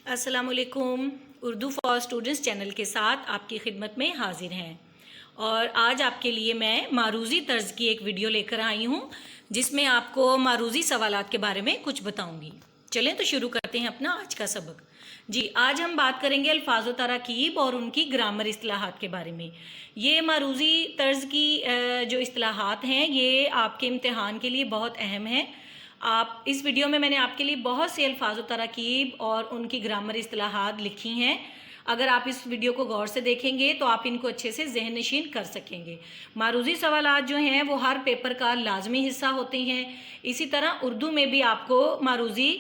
अस्सलामुअलैकुम। Urdu for students channel के साथ आपकी खिदमत में हाजिर हैं और आज आपके लिए मैं मारूज़ी तर्ज की एक वीडियो लेकर आई हूँ जिसमें आपको मारूज़ी सवालात के बारे में कुछ बताऊँगी। चलें तो शुरू करते हैं अपना आज का सबक। जी, आज हम बात करेंगे अल्फाज व तराकीब और उनकी ग्रामर इस्तिलाहात के बारे में। ये मारूज़ी तर्ज की जो इस्तिलाहात हैं ये आपके इम्तिहान के लिए बहुत अहम है। आप इस वीडियो में मैंने आपके लिए बहुत से अल्फाज व तराकीब और उनकी ग्रामर इस्तिलाहात लिखी हैं। अगर आप इस वीडियो को गौर से देखेंगे तो आप इनको अच्छे से ज़हन नशीन कर सकेंगे। मारूज़ी सवालात जो हैं वो हर पेपर का लाजमी हिस्सा होते हैं। इसी तरह उर्दू में भी आपको मारूज़ी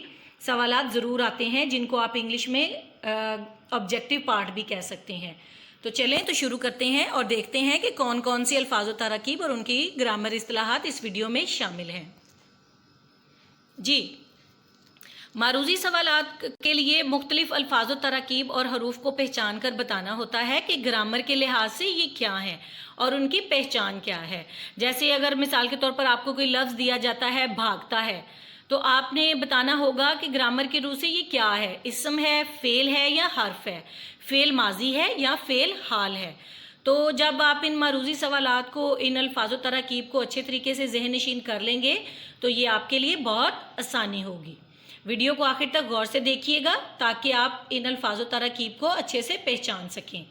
सवालात ज़रूर आते हैं जिनको आप इंग्लिश में ऑब्जेक्टिव पार्ट भी कह सकते हैं। तो चलें तो शुरू करते हैं और देखते हैं कि कौन कौन सी अल्फाज व तराकीब और उनकी ग्रामर इस्तिलाहात इस वीडियो में शामिल हैं। जी, मारूज़ी सवालात के लिए मुख्तलिफ अल्फाज व तराकीब और हरूफ को पहचान कर बताना होता है कि ग्रामर के लिहाज से ये क्या है और उनकी पहचान क्या है। जैसे अगर मिसाल के तौर पर आपको कोई लफ्ज़ दिया जाता है भागता है, तो आपने बताना होगा कि ग्रामर के रूह से ये क्या है, इस्म है, फ़ेल है या हर्फ है, फ़ेल माजी है या फ़ेल हाल है। तो जब आप इन मारूज़ी सवालात को, इन अल्फाज व तराकीब को अच्छे तरीके से ज़हन नशीन कर लेंगे तो ये आपके लिए बहुत आसानी होगी। वीडियो को आखिर तक गौर से देखिएगा ताकि आप इन अल्फाज व तराकीब को अच्छे से पहचान सकें।